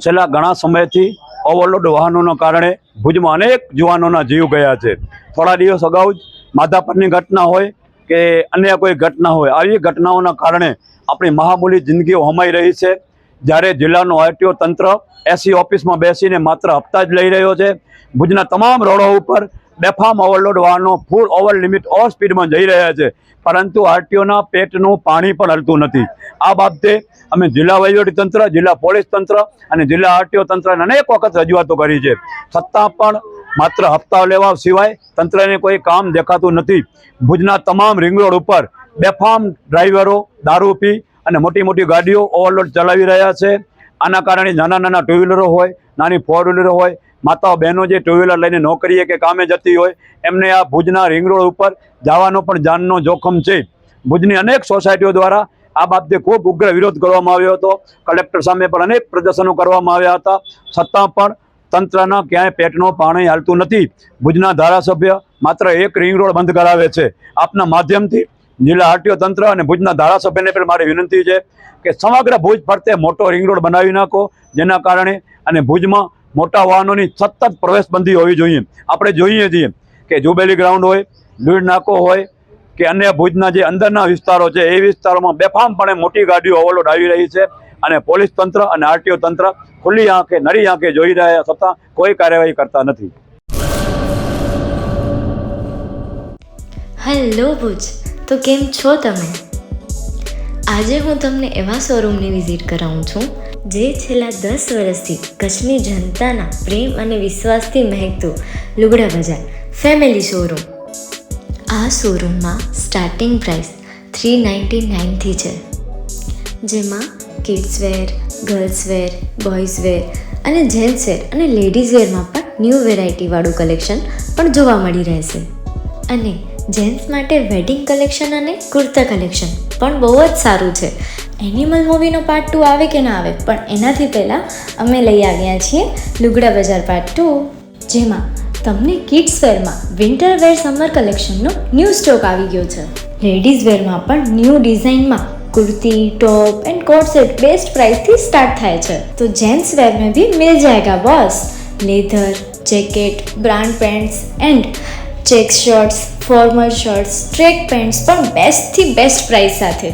છેલ્લા ઘણા સમયથી ઓવરલોડ વાહનોના કારણે ભુજમાં અનેક જુવાનોના જીવ ગયા છે. થોડા દિવસ અગાઉ જ માધાપરની ઘટના હોય કે અન્ય કોઈ ઘટના હોય, આવી ઘટનાઓના કારણે આપણી મહામૂલી જિંદગીઓ હોમાઈ રહી છે. જ્યારે જિલ્લાનું આરટીઓ તંત્ર એસી ઓફિસમાં બેસીને માત્ર હપ્તા જ લઈ રહ્યો છે. ભુજના તમામ રોડો ઉપર બેફામ ઓવરલોડ વાહનો ફૂલ ઓવર લિમિટ ઓવર સ્પીડમાં જઈ રહ્યા છે, પરંતુ આરટીઓના પેટનું પાણી પણ હલતું નથી. આ બાબતે અમે જિલ્લા વહીવટીતંત્ર, જિલ્લા પોલીસ તંત્ર અને જિલ્લા આરટીઓ તંત્રને અનેક વખત રજૂઆતો કરી છે, છતાં પણ માત્ર હપ્તા લેવા સિવાય તંત્રને કોઈ કામ દેખાતું નથી. ભુજના તમામ રિંગ રોડ ઉપર બેફામ ડ્રાઈવરો દારૂ પી અને મોટી મોટી ગાડીઓ ઓવરલોડ ચલાવી રહ્યા છે. આના કારણે નાના નાના ટુ વ્હીલરો હોય, નાની ફોર વ્હીલરો હોય, માતાઓ બહેનો જે ટુ વ્હીલર લઈને નોકરીએ કે કામે જતી હોય, એમને આ ભુજના રિંગ રોડ ઉપર જવાનો પણ જાનનો જોખમ છે. ભુજની અનેક સોસાયટીઓ દ્વારા આ બાબતે ખૂબ ઉગ્ર વિરોધ કરવામાં આવ્યો હતો. કલેક્ટર સામે પણ અનેક પ્રદર્શનો કરવામાં આવ્યા હતા, છતાં પણ તંત્રના ક્યાંય પેટનું પાણી હાલતું નથી. ભુજના ધારાસભ્ય માત્ર એક રિંગ રોડ બંધ કરાવે છે. આપના માધ્યમથી જિલ્લા આરટીઓ તંત્ર અને ભુજના ધારાસભ્યને પણ મારી વિનંતી છે કે સમગ્ર ભુજ ફરતે મોટો રિંગ રોડ બનાવી નાખો, જેના કારણે અને ભુજમાં મોટા વાહનોની સતત પ્રવેશબંધી હોવી જોઈએ. આપણે જોઈએ છીએ કે જુબેલી ગ્રાઉન્ડ હોય, લીડ નાકો હોય કે અન્ય ભુજના જે અંદરના વિસ્તારો છે, એ વિસ્તારોમાં બેફામપણે મોટી ગાડીઓ ઓવરલોડ આવી રહી છે અને પોલીસ તંત્ર અને આરટીઓ તંત્ર ખુલ્લી આંખે નરી આંખે જોઈ રહ્યા છતાં કોઈ કાર્યવાહી કરતા નથી. હેલો ભુજ, તો કેમ છો તમે? આજે હું તમને એવા શોરૂમની વિઝિટ કરાવું છું જે છેલ્લા 10 વર્ષથી કચ્છની જનતાના પ્રેમ અને વિશ્વાસથી મહેકતું લુગડા બજાર ફેમિલી શોરૂમ. આ શોરૂમમાં સ્ટાર્ટિંગ પ્રાઇસ 399થી છે, જેમાં kids wear, girls wear, boys wear અને જેન્ટ્સ વેર અને લેડીઝ વેરમાં પણ ન્યૂ વેરાયટીવાળું કલેક્શન પણ જોવા મળી રહેશે. અને જેન્ટ્સ માટે વેડિંગ કલેક્શન અને કુર્તા કલેક્શન પણ બહુ જ સારું છે. એનિમલ મૂવીનો પાર્ટ 2 આવે કે ના આવે, પણ એનાથી પહેલાં અમે લઈ આવ્યા છીએ લુગડા બજાર પાર્ટ 2, જેમાં તમને કિડ્સ વેરમાં વિન્ટર વેર સમર કલેક્શનનો ન્યૂ સ્ટોક આવી ગયો છે. લેડીઝ વેરમાં પણ ન્યૂ ડિઝાઇનમાં kurti, top and coat set best price थी स्टार्ट થાય છે. तो जेंट्स वेयर में भी मिल जाएगा boss. Leather, jacket, brand pants and check shirts, formal shirts, track pants પણ બેસ્ટથી બેસ્ટ પ્રાઇસ સાથે.